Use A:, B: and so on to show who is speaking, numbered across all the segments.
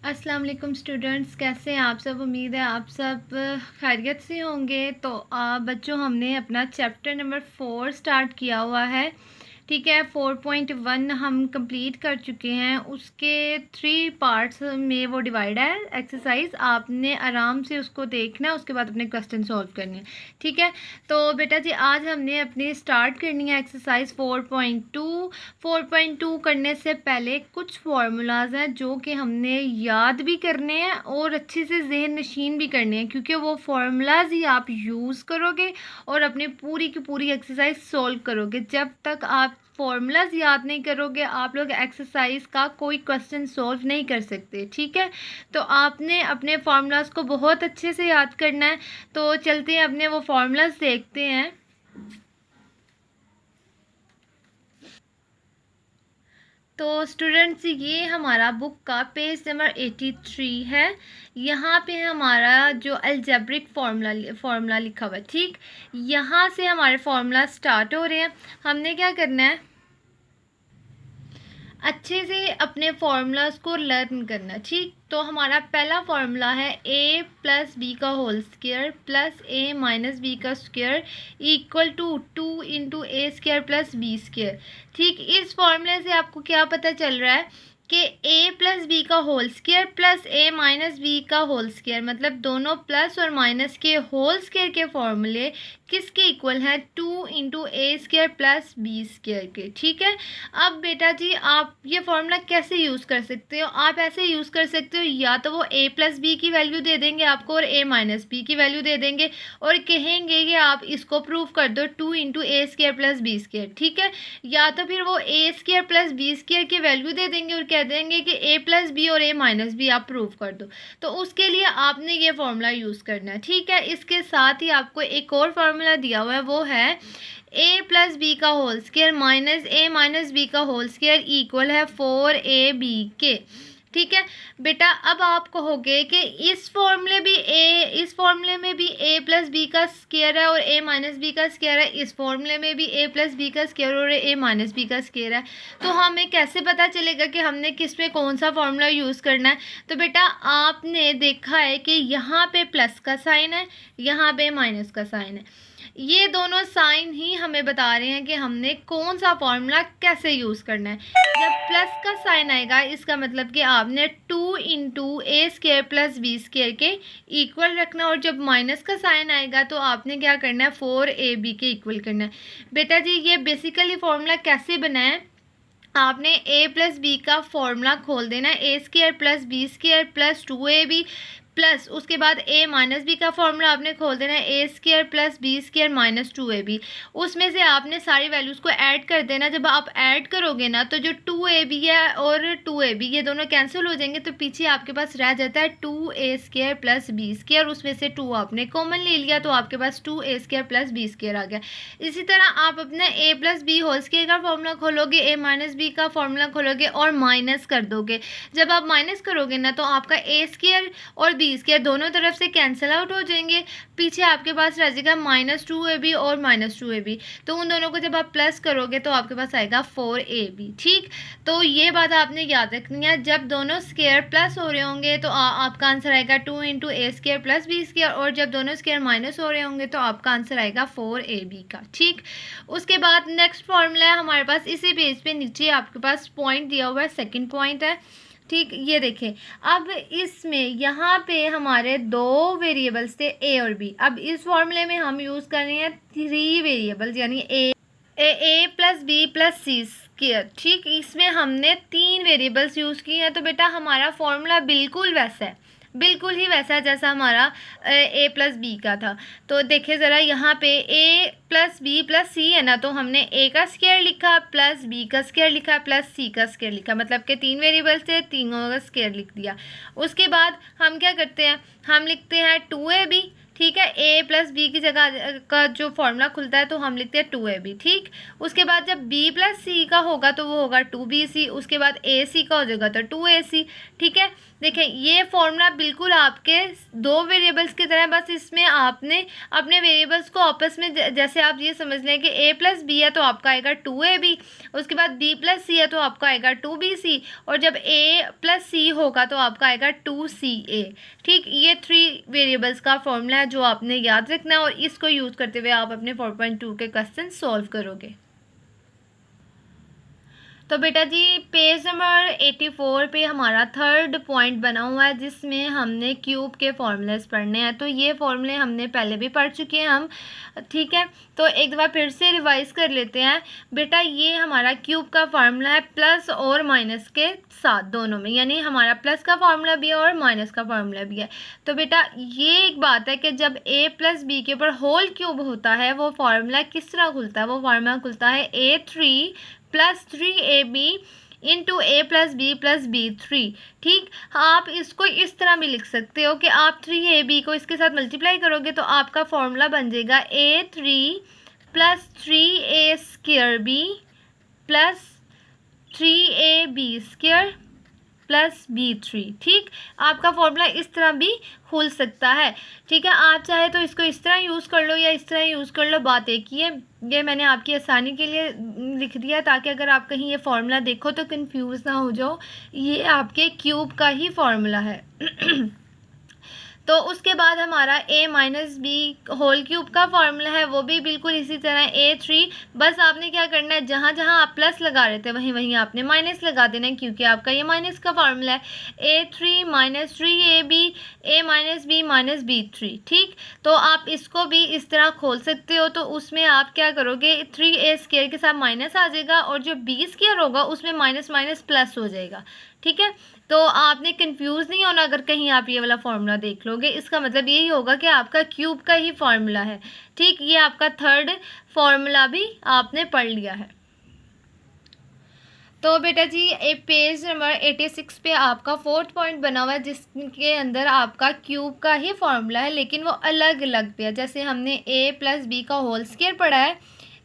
A: अस्सलाम वालेकुम स्टूडेंट्स, कैसे हैं आप सब। उम्मीद है आप सब खैरियत से होंगे। तो बच्चों, हमने अपना चैप्टर नंबर 4 स्टार्ट किया हुआ है। ठीक है, 4.1 हम कंप्लीट कर चुके हैं। उसके 3 पार्ट्स में वो डिवाइड है एक्सरसाइज। आपने आराम से उसको देखना है, उसके बाद अपने क्वेश्चन सॉल्व करने हैं। ठीक है, तो बेटा जी आज हमने अपनी स्टार्ट करनी है एक्सरसाइज 4.2। 4.2 करने से पहले कुछ फार्मूलाज हैं जो कि हमने याद भी करने हैं और अच्छे से जहन नशीन भी करने हैं, क्योंकि वो फार्मूलाज ही आप यूज़ करोगे और अपनी पूरी की पूरी एक्सरसाइज सॉल्व करोगे। जब तक आप फॉर्मूलाज याद नहीं करोगे, आप लोग एक्सरसाइज का कोई क्वेश्चन सॉल्व नहीं कर सकते। ठीक है, तो आपने अपने फार्मूलाज को बहुत अच्छे से याद करना है। तो चलते हैं, अपने वो फार्मूलाज देखते हैं। तो स्टूडेंट्स, ये हमारा बुक का पेज नंबर 83 है। यहाँ पे हमारा जो अलजेब्रिक फार्मूला लिखा हुआ है। ठीक, यहाँ से हमारे फार्मूला स्टार्ट हो रहे हैं। हमने क्या करना है, अच्छे से अपने फार्मूलाज को लर्न करना। ठीक, तो हमारा पहला फार्मूला है a प्लस बी का whole square plus a minus B का square equal to 2 into A square plus B square. ठीक, इस फार्मूले से आपको क्या पता चल रहा है कि a प्लस बी का whole square plus a minus B का होल स्क्वायर, मतलब दोनों प्लस और माइनस के होल स्क्वायर के फॉर्मूले किसके इक्वल हैं, 2 into A square plus B square के। ठीक है, अब बेटा जी आप ये फॉर्मूला कैसे यूज़ कर सकते हो, आप ऐसे यूज़ कर सकते हो, या तो वो a प्लस बी की वैल्यू दे देंगे आपको और a माइनस बी की वैल्यू दे देंगे और कहेंगे कि आप इसको प्रूव कर दो 2 into A square plus B square. ठीक है, या तो फिर वो a square plus B square की वैल्यू दे देंगे और कह देंगे कि a प्लस बी और a माइनस बी आप प्रूव कर दो। तो उसके लिए आपने ये फॉर्मूला यूज़ करना है। ठीक है, इसके साथ ही आपको एक और फार्मूला दिया हुआ है, वो है a प्लस बी का whole square minus a minus B का होल स्क्वायर इक्वल है 4ab के। ठीक है बेटा, अब आप कहोगे कि इस फॉर्मूले में भी a प्लस बी का स्क्वायर है और a माइनस बी का स्क्वायर है, इस फॉर्मूले में भी a प्लस बी का स्क्वायर और a माइनस बी का स्क्वायर है। तो हमें कैसे पता चलेगा कि हमने किस पे कौन सा फॉर्मूला यूज़ करना है। तो बेटा आपने देखा है कि यहाँ पे प्लस का साइन है, यहाँ पे माइनस का साइन है। ये दोनों साइन ही हमें बता रहे हैं कि हमने कौन सा फॉर्मूला कैसे यूज़ करना है। जब प्लस का साइन आएगा इसका मतलब कि आपने 2 into A square plus B square के इक्वल रखना, और जब माइनस का साइन आएगा तो आपने क्या करना है, 4ab के इक्वल करना है। बेटा जी ये बेसिकली फॉर्मूला कैसे बना है, आपने a प्लस बी का फॉर्मूला खोल देना है, A square plus B square plus 2ab plus उसके बाद a माइनस बी का फॉर्मूला आपने खोल देना है, A square plus B square minus 2ab। उसमें से आपने सारी वैल्यूज़ को ऐड कर देना। जब आप ऐड करोगे ना तो जो 2ab है और 2ab ये दोनों कैंसिल हो जाएंगे, तो पीछे आपके पास रह जाता है 2a square plus B square. उसमें से 2 आपने कॉमन ले लिया तो आपके पास 2a square plus B square आ गया। इसी तरह आप अपना a plus B whole square का फॉर्मूला खोलोगे, a माइनस बी का फॉर्मूला खोलोगे और माइनस कर दोगे। जब आप माइनस करोगे ना तो आपका a स्क्वायर और बी स्क्वायर दोनों तरफ से कैंसिल आउट हो जाएंगे, पीछे आपके पास रह जाएगा माइनस 2ab और माइनस 2ab। तो उन दोनों को जब आप प्लस करोगे तो आपके पास आएगा 4ab। ठीक, तो ये बात आपने याद रखनी है, जब दोनों स्क्वायर प्लस हो रहे होंगे तो आपका आंसर आएगा 2 into A square plus B square, और जब दोनों स्क्वायर माइनस हो रहे होंगे तो आपका आंसर आएगा 4ab का। ठीक, उसके बाद नेक्स्ट फॉर्मूला है हमारे पास, इसी पेज पे नीचे आपके पास पॉइंट दिया हुआ है, सेकंड पॉइंट है। ठीक, ये देखें, अब इसमें यहाँ पे हमारे 2 वेरिएबल्स थे a और b। अब इस फॉर्मूले में हम यूज़ कर रहे हैं 3 वेरिएबल्स, यानी ए प्लस बी प्लस सी स्क्वायर। ठीक, इसमें हमने 3 वेरिएबल्स यूज़ किए हैं। तो बेटा हमारा फॉर्मूला बिल्कुल वैसा है, बिल्कुल ही वैसा जैसा हमारा a प्लस बी का था। तो देखिए ज़रा, यहाँ पे a plus B plus C है ना, तो हमने a का स्क्वायर लिखा प्लस b का स्क्वायर लिखा प्लस c का स्क्वायर लिखा, मतलब कि 3 वेरिएबल्स थे, तीनों का स्क्वायर लिख दिया। उसके बाद हम क्या करते हैं, हम लिखते हैं 2ab। ठीक है, a प्लस बी की जगह का जो फॉर्मूला खुलता है तो हम लिखते हैं 2ab। ठीक, उसके बाद जब b प्लस सी का होगा तो वो होगा 2bc, उसके बाद ac का हो जाएगा तो 2ac। ठीक है, देखें ये फॉर्मूला बिल्कुल आपके दो वेरिएबल्स की तरह, बस इसमें आपने अपने वेरिएबल्स को आपस में जैसे आप ये समझ लें कि a प्लस बी है तो आपका आएगा 2ab, उसके बाद b प्लस सी है तो आपका आएगा 2bc, और जब a प्लस सी होगा तो आपका आएगा 2ca। ठीक, ये 3 वेरिएबल्स का फॉर्मूला है जो आपने याद रखना है और इसको यूज़ करते हुए आप अपने 4.2 के क्वेश्चन सॉल्व करोगे। तो बेटा जी पेज नंबर 84 पे हमारा थर्ड पॉइंट बना हुआ है जिसमें हमने क्यूब के फॉर्मूलेस पढ़ने हैं। तो ये फॉर्मूले हमने पहले भी पढ़ चुके हैं हम, ठीक है। तो एक दफ़ा फिर से रिवाइज कर लेते हैं। बेटा ये हमारा क्यूब का फार्मूला है प्लस और माइनस के साथ दोनों में, यानी हमारा प्लस का फार्मूला भी है और माइनस का फार्मूला भी है। तो बेटा ये एक बात है कि जब a प्लस बी के ऊपर होल क्यूब होता है वो फार्मूला किस तरह खुलता है, वो फार्मूला खुलता है a3 plus 3ab into a plus B plus b3। ठीक, आप इसको इस तरह भी लिख सकते हो कि आप 3ab को इसके साथ मल्टीप्लाई करोगे तो आपका फॉर्मूला बन जाएगा a3 plus 3a square b plus 3ab square plus b3। ठीक, आपका फॉर्मूला इस तरह भी खुल सकता है। ठीक है, आप चाहे तो इसको इस तरह यूज़ कर लो या इस तरह यूज़ कर लो, बात एक ही है। ये मैंने आपकी आसानी के लिए लिख दिया ताकि अगर आप कहीं ये फार्मूला देखो तो कंफ्यूज ना हो जाओ, ये आपके क्यूब का ही फार्मूला है। तो उसके बाद हमारा a minus B whole cube का फार्मूला है, वो भी बिल्कुल इसी तरह a3। बस आपने क्या करना है, जहाँ जहाँ आप प्लस लगा रहे थे वहीं वहीं आपने माइनस लगा देना है क्योंकि आपका ये माइनस का फार्मूला है। a3 minus 3ab a minus B minus b3। ठीक, तो आप इसको भी इस तरह खोल सकते हो। तो उसमें आप क्या करोगे, 3a स्क्वायर के साथ माइनस आ जाएगा और जो b स्क्वायर होगा उसमें माइनस माइनस प्लस हो जाएगा। ठीक है, तो आपने कंफ्यूज नहीं होना अगर कहीं आप ये वाला फार्मूला देख लोगे, इसका मतलब यही होगा कि आपका क्यूब का ही फार्मूला है। ठीक, ये आपका थर्ड फार्मूला भी आपने पढ़ लिया है। तो बेटा जी एक पेज नंबर 86 पे आपका फोर्थ पॉइंट बना हुआ है जिसके अंदर आपका क्यूब का ही फार्मूला है लेकिन वो अलग अलग पे है। जैसे हमने a प्लस बी का होल स्क्वायर पढ़ा है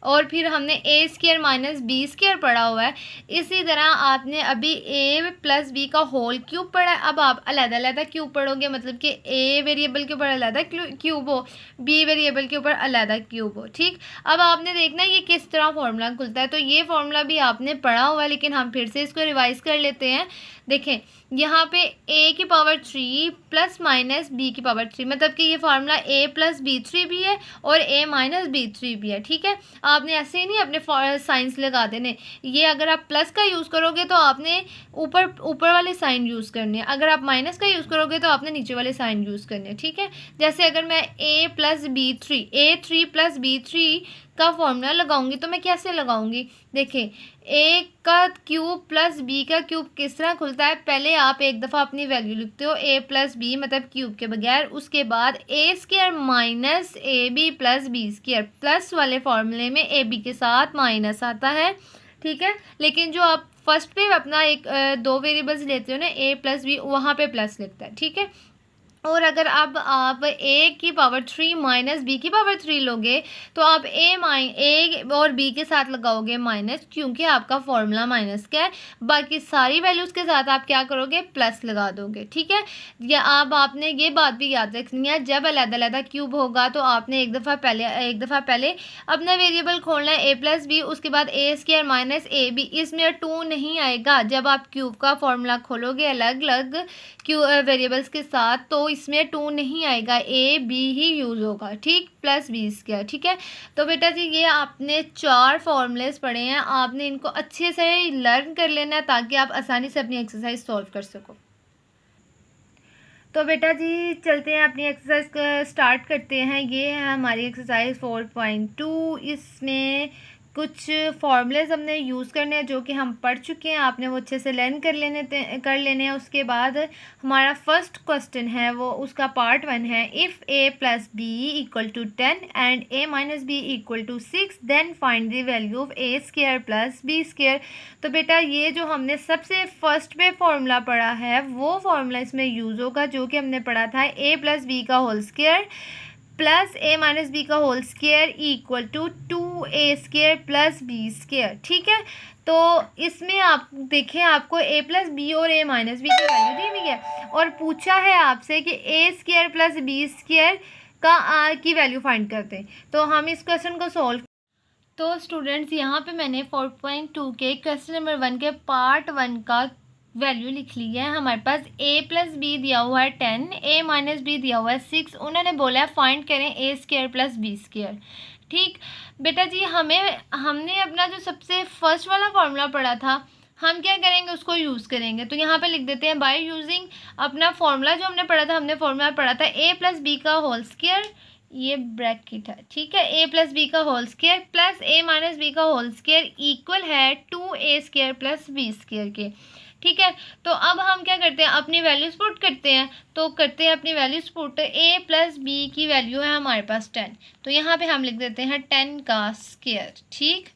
A: और फिर हमने a square minus B square पढ़ा हुआ है, इसी तरह आपने अभी a प्लस बी का होल क्यूब पढ़ा है। अब आप अलग-अलग क्यूब पढ़ोगे, मतलब कि a वेरिएबल के ऊपर अलग क्यूब हो, b वेरिएबल के ऊपर अलग क्यूब हो। ठीक, अब आपने देखना है ये किस तरह फार्मूला खुलता है। तो ये फार्मूला भी आपने पढ़ा हुआ है लेकिन हम फिर से इसको रिवाइज कर लेते हैं। देखें यहाँ पे a की पावर 3 प्लस माइनस b की पावर 3, मतलब कि ये फार्मूला a प्लस b3 भी है और a माइनस b3 भी है। ठीक है, आपने ऐसे ही नहीं अपने साइंस लगा देने। ये अगर आप प्लस का यूज़ करोगे तो आपने ऊपर वाले साइन यूज़ करने हैं, अगर आप माइनस का यूज़ करोगे तो आपने नीचे वाले साइन यूज़ करने हैं। ठीक है, जैसे अगर मैं a plus b3 a3 plus b3 का फॉर्मूला लगाऊंगी तो मैं कैसे लगाऊंगी, देखें a का क्यूब प्लस b का क्यूब किस तरह खुलता है। पहले आप एक दफ़ा अपनी वैल्यू लिखते हो a प्लस बी मतलब क्यूब के बगैर, उसके बाद a square minus A B plus B square, plus वाले फॉर्मूले में ए बी के साथ माइनस आता है। ठीक है, लेकिन जो आप फर्स्ट पे अपना एक दो वेरिएबल्स लेते हो ना a प्लस बी, वहाँ पे प्लस लिखता है। ठीक है, और अगर अब आप a की पावर 3 माइनस बी की पावर 3 लोगे तो आप a और b के साथ लगाओगे माइनस, क्योंकि आपका फॉर्मूला माइनस का है। बाकी सारी वैल्यूज़ के साथ आप क्या करोगे, प्लस लगा दोगे। ठीक है, या अब आपने ये बात भी याद रखनी है, जब अलग-अलग क्यूब होगा तो आपने एक दफ़ा पहले अपना वेरिएबल खोलना है a प्लस बी, उसके बाद a square minus A B, इसमें 2 नहीं आएगा। जब आप क्यूब का फॉर्मूला खोलोगे अलग अलग वेरिएबल्स के साथ तो इसमें 2 नहीं आएगा, ए बी ही यूज़ होगा। ठीक, प्लस बी स्क्वायर। ठीक है, तो बेटा जी ये आपने 4 फॉर्मूलेस पढ़े हैं, आपने इनको अच्छे से लर्न कर लेना है ताकि आप आसानी से अपनी एक्सरसाइज सॉल्व कर सको। तो बेटा जी चलते हैं अपनी एक्सरसाइज स्टार्ट करते हैं। ये है हमारी एक्सरसाइज 4.2। इसमें कुछ फार्मूलेज हमने यूज़ करने हैं जो कि हम पढ़ चुके हैं, आपने वो अच्छे से लर्न कर लेने हैं। उसके बाद हमारा फर्स्ट क्वेश्चन है वो उसका पार्ट 1 है, if a plus B equal to 10 and a minus B equal to 6 then find the value of a square plus b square. तो बेटा ये जो हमने सबसे फर्स्ट पे फार्मूला पढ़ा है वो फार्मूला इसमें यूज़ होगा जो कि हमने पढ़ा था a प्लस बी का whole square plus a minus B का whole square equal to 2a square plus b square. ठीक है, तो इसमें आप देखें आपको a प्लस बी और a माइनस बी की वैल्यू दी हुई है और पूछा है आपसे कि a square plus B square का r की वैल्यू फाइंड करते हैं। तो हम इस क्वेश्चन को सॉल्व, तो स्टूडेंट्स यहाँ पे मैंने 4.2 के क्वेश्चन नंबर 1 के पार्ट 1 का वैल्यू लिख ली है। हमारे पास a प्लस बी दिया हुआ है 10, a माइनस बी दिया हुआ है 6। उन्होंने बोला है फाइंड करें a square plus B square. ठीक बेटा जी, हमने अपना जो सबसे फर्स्ट वाला फॉर्मूला पढ़ा था, हम क्या करेंगे उसको यूज़ करेंगे। तो यहाँ पे लिख देते हैं बाय यूजिंग अपना फॉर्मूला जो हमने पढ़ा था। हमने फॉर्मूला पढ़ा था a प्लस बी का होल स्क्वायर, ये ब्रैकेट है, ठीक है, a प्लस बी का whole square plus a minus B का होल स्क्वायर इक्वल है 2a square plus B square के। ठीक है, तो अब हम क्या करते हैं, अपनी वैल्यूज पुट करते हैं। तो करते हैं अपनी values put. a plus B की वैल्यू है हमारे पास 10, तो यहाँ पे हम लिख देते हैं 10 का स्क्वायर। ठीक,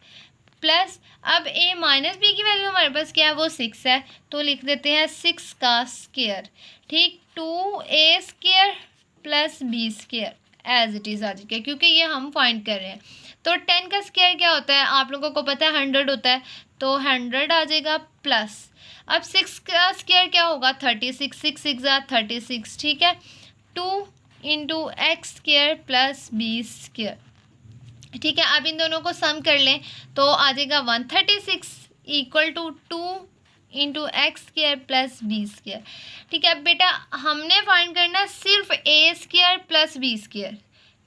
A: प्लस अब a माइनस बी की वैल्यू हमारे पास क्या है, वो 6 है, तो लिख देते हैं 6 का स्क्वायर। ठीक, 2a square plus B square as it is आ जाएगा, क्योंकि ये हम फाइंड कर रहे हैं। तो 10 का स्क्वायर क्या होता है, आप लोगों को पता है 100 होता है, तो 100 आ जाएगा प्लस। अब 6 का स्क्वायर क्या होगा, 36, 6 6 36। ठीक है, 2 into x square plus B square. ठीक है, अब इन दोनों को सम कर लें तो आ जाएगा 136 equal to 2 into x square plus B square. ठीक है बेटा, हमने फाइंड करना सिर्फ a square plus B square.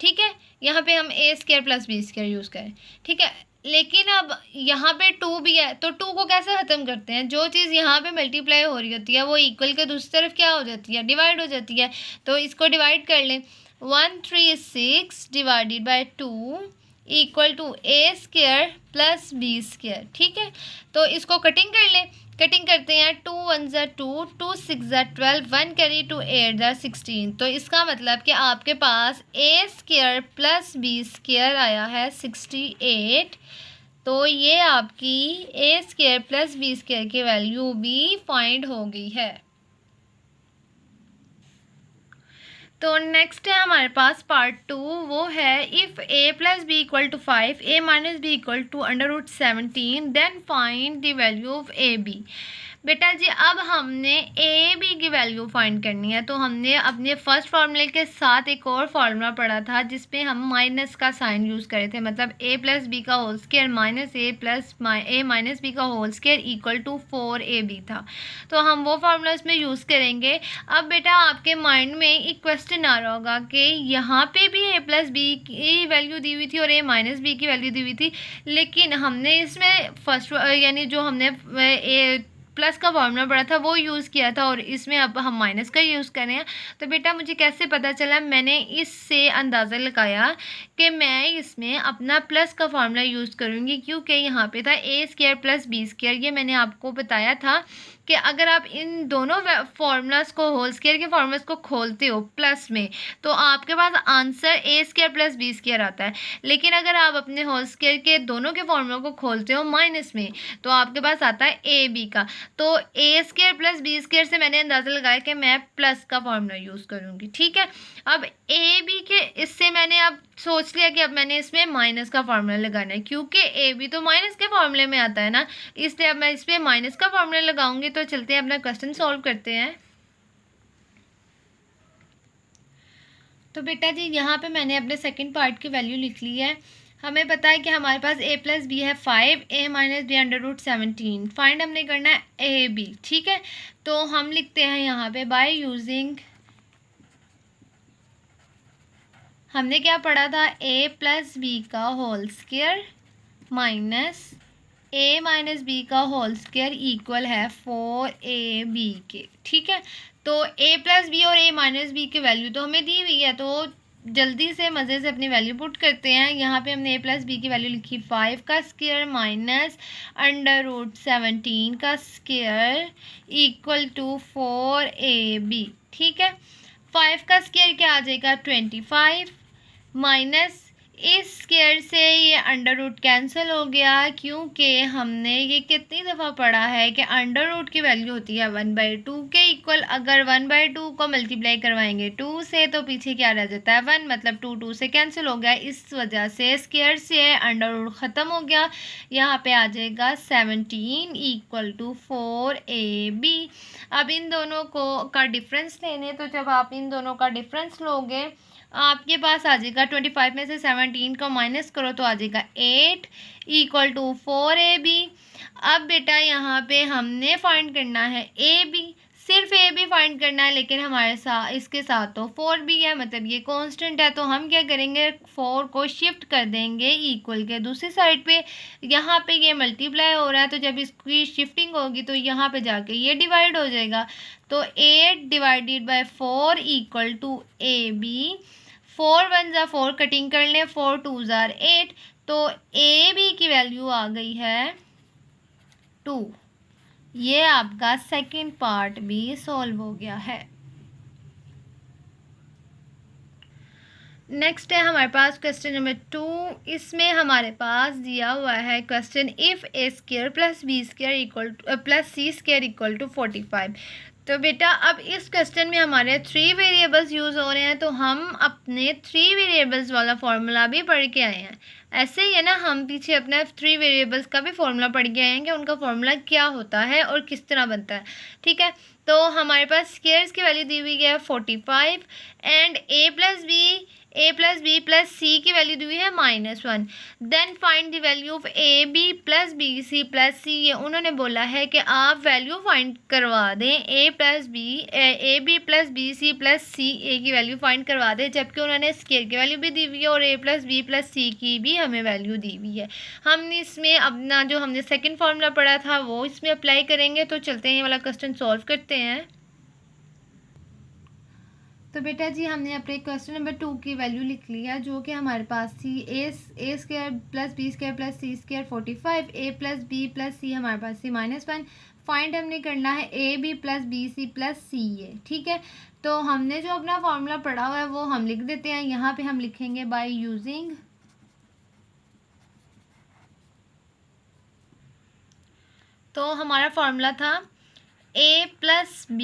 A: ठीक है, यहाँ पे हम a square plus B square use करें। ठीक है, लेकिन अब यहाँ पे 2 भी है, तो 2 को कैसे ख़त्म करते हैं, जो चीज़ यहाँ पे मल्टीप्लाई हो रही होती है वो इक्वल के दूसरी तरफ क्या हो जाती है, डिवाइड हो जाती है। तो इसको डिवाइड कर लें, 136 divided by 2 equal to a square plus B square. ठीक है, तो इसको कटिंग कर लें। कटिंग करते हैं, 2 1 ज़ा 2, 2 6 ज़ा 12, 1 कैरी 2 8 ज़ा 16। तो इसका मतलब कि आपके पास a square plus B square आया है 68। तो ये आपकी a square plus B square की वैल्यू भी फाइंड हो गई है। तो नेक्स्ट है हमारे पास पार्ट 2, वो है if a plus B equal to 5, a minus B equal to √17, then find the value of A B. बेटा जी, अब हमने ए बी की वैल्यू फाइंड करनी है। तो हमने अपने फर्स्ट फार्मूले के साथ एक और फार्मूला पढ़ा था जिसपे हम माइनस का साइन यूज़ करे थे, मतलब a प्लस बी का whole square minus a minus B का whole square equal to 4ab था। तो हम वो फार्मूला इसमें यूज़ करेंगे। अब बेटा आपके माइंड में एक क्वेश्चन आ रहा होगा कि यहाँ पे भी a प्लस बी की वैल्यू दी हुई थी और a माइनस बी की वैल्यू दी हुई थी, लेकिन हमने इसमें फर्स्ट यानी जो हमने a प्लस का फार्मूला पड़ा था वो यूज़ किया था और इसमें अब हम माइनस का यूज़ कर रहे हैं। तो बेटा मुझे कैसे पता चला, मैंने इससे अंदाज़ा लगाया कि मैं इसमें अपना प्लस का फार्मूला यूज़ करूँगी, क्योंकि यहाँ पे था a square plus B square. ये मैंने आपको बताया था कि अगर आप इन दोनों फार्मूलाज को, होल स्क्वायर के फार्मूलाज को खोलते हो प्लस में, तो आपके पास answer a square plus B square आता है। लेकिन अगर आप अपने होल स्क्वायर के दोनों के फार्मूला को खोलते हो माइनस में, तो आपके पास आता है a b का। तो a square plus B square से मैंने अंदाज़ा लगाया कि मैं प्लस का फार्मूला यूज़ करूँगी। ठीक है, अब a b के इससे मैंने अब सोच लिया कि अब मैंने इसमें माइनस का फार्मूला लगाना है, क्योंकि ए बी तो माइनस के फार्मूले में आता है ना, इसलिए अब मैं इसमें माइनस का फार्मूला लगाऊंगी। तो चलते हैं अपना क्वेश्चन सॉल्व करते हैं। तो बेटा जी यहाँ पे मैंने अपने सेकंड पार्ट की वैल्यू लिख ली है। हमें पता है कि हमारे पास a प्लस बी है 5, a माइनस बी √17। फाइंड हमने करना है ए बी। ठीक है, तो हम लिखते हैं यहाँ पे बाय यूजिंग, हमने क्या पढ़ा था, a प्लस बी का whole square minus a minus B का होल स्क्वायर इक्वल है 4ab के। ठीक है, तो a प्लस बी और a माइनस बी की वैल्यू तो हमें दी हुई है, तो जल्दी से मज़े से अपनी वैल्यू पुट करते हैं। यहाँ पे हमने a प्लस बी की वैल्यू लिखी 5 का स्क्वायर माइनस √17 का स्क्वायर इक्वल टू 4ab। ठीक है, 5 का स्क्वायर क्या आ जाएगा 25 माइनस इस स्क्वायर से ये अंडर रूट कैंसिल हो गया, क्योंकि हमने ये कितनी दफ़ा पढ़ा है कि अंडर रूट की वैल्यू होती है 1/2 के इक्वल। अगर 1/2 को मल्टीप्लाई करवाएंगे 2 से तो पीछे क्या रह जाता है 1, मतलब 2 से कैंसिल हो गया। इस वजह से स्क्वायर से अंडर रूट ख़त्म हो गया। यहाँ पे आ जाएगा 17 = 4ab। अब इन दोनों को का डिफरेंस लेने, तो जब आप इन दोनों का डिफरेंस लोगे आपके पास आ जाएगा 25 में से 17 को माइनस करो तो आ जाएगा 8 = 4ab। अब बेटा यहाँ पे हमने फाइंड करना है ए बी, सिर्फ ए बी फाइंड करना है, लेकिन हमारे साथ इसके साथ तो 4 भी है, मतलब ये कांस्टेंट है। तो हम क्या करेंगे 4 को शिफ्ट कर देंगे इक्वल के दूसरी साइड पे। यहाँ पे ये मल्टीप्लाई हो रहा है तो जब इसकी शिफ्टिंग होगी तो यहाँ पे जाके ये डिवाइड हो जाएगा। तो 8 / 4 = AB। 4 1 ज़ा 4 कटिंग कर लें, 4 2 ज़ा 8। तो ए बी की वैल्यू आ गई है 2। ये आपका सेकंड पार्ट भी सॉल्व हो गया है। नेक्स्ट है हमारे पास क्वेश्चन नंबर 2। इसमें हमारे पास दिया हुआ है question if a² + b² + c² = 45। तो बेटा अब इस क्वेश्चन में हमारे 3 वेरिएबल्स यूज़ हो रहे हैं, तो हम अपने 3 वेरिएबल्स वाला फार्मूला भी पढ़ के आए हैं। ऐसे ही है ना, हम पीछे अपने 3 वेरिएबल्स का भी फार्मूला पढ़ के आए हैं कि उनका फार्मूला क्या होता है और किस तरह बनता है। ठीक है, तो हमारे पास स्क्वायर्स की वैल्यू दी हुई है 45 एंड a + b + c की वैल्यू दी हुई है -1। Then find the value of ab + bc + c। ये उन्होंने बोला है कि आप वैल्यू फाइंड करवा दें ab + bc + c a की वैल्यू फाइंड करवा दें, जबकि उन्होंने स्क्वायर की वैल्यू भी दी हुई है और a + b + c की भी हमें वैल्यू दी हुई है। हम इसमें अपना जो हमने सेकेंड फार्मूला पढ़ा था वो इसमें अप्लाई करेंगे। तो चलते हैं ये वाला क्वेश्चन सॉल्व करते हैं। तो बेटा जी हमने अपने क्वेश्चन नंबर 2 की वैल्यू लिख लिया, जो कि हमारे पास थी a² + b² + c² 45, a + b + c हमारे पास थी -1। फाइंड हमने करना है ab + bc + ca। ठीक है, तो हमने जो अपना फार्मूला पढ़ा हुआ है वो हम लिख देते हैं। यहाँ पे हम लिखेंगे बाय यूजिंग, तो हमारा फार्मूला था a + b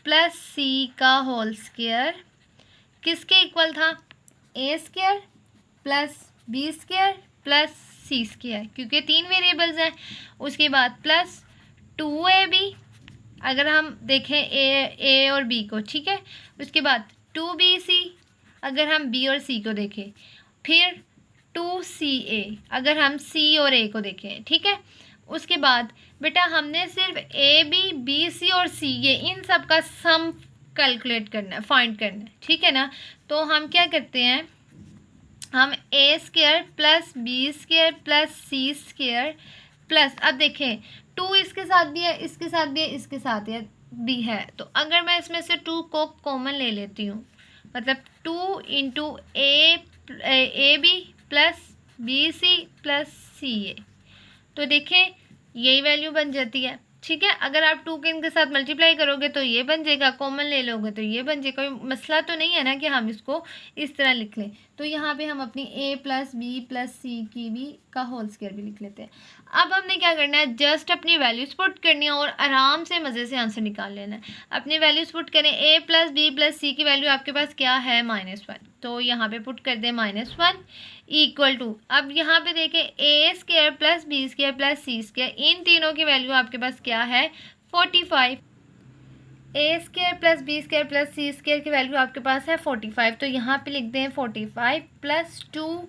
A: + c का होल स्क्वायर किसके इक्वल था a² + b² + c², क्योंकि 3 वेरिएबल्स हैं। उसके बाद प्लस 2ab, अगर हम देखें a और b को, ठीक है। उसके बाद 2bc अगर हम b और c को देखें, फिर 2ca अगर हम c और a को देखें, ठीक है। उसके बाद बेटा हमने सिर्फ a b b c और c ये इन सब का सम कैलकुलेट करना है, फाइंड करना है, ठीक है ना। तो हम क्या करते हैं, हम a² + b² + c² प्लस, अब देखें 2 इसके साथ भी है, इसके साथ भी है, इसके साथ भी है। तो अगर मैं इसमें से 2 को कॉमन ले लेती हूँ, मतलब 2 × ab + bc + ca, तो देखें यही वैल्यू बन जाती है। ठीक है, अगर आप 2 के इनके साथ मल्टीप्लाई करोगे तो ये बन जाएगा, कॉमन ले लोगे तो ये बन जाएगा। कोई मसला तो नहीं है ना कि हम इसको इस तरह लिख लें। तो यहाँ पे हम अपनी a + b + c की भी का होल स्क्वायर भी लिख लेते हैं। अब हमने क्या करना है, जस्ट अपनी वैल्यूज पुट करनी है और आराम से मज़े से आंसर निकाल लेना है। अपनी वैल्यूज पुट करें, a + b + c की वैल्यू आपके पास क्या है -1, तो यहाँ पे पुट कर दें -1 = अब यहाँ पे देखें a² + b² + c², इन तीनों की वैल्यू आपके पास क्या है 45। a² + b² + c² की वैल्यू आपके पास है 45, तो यहाँ पे लिख दें 45 + 2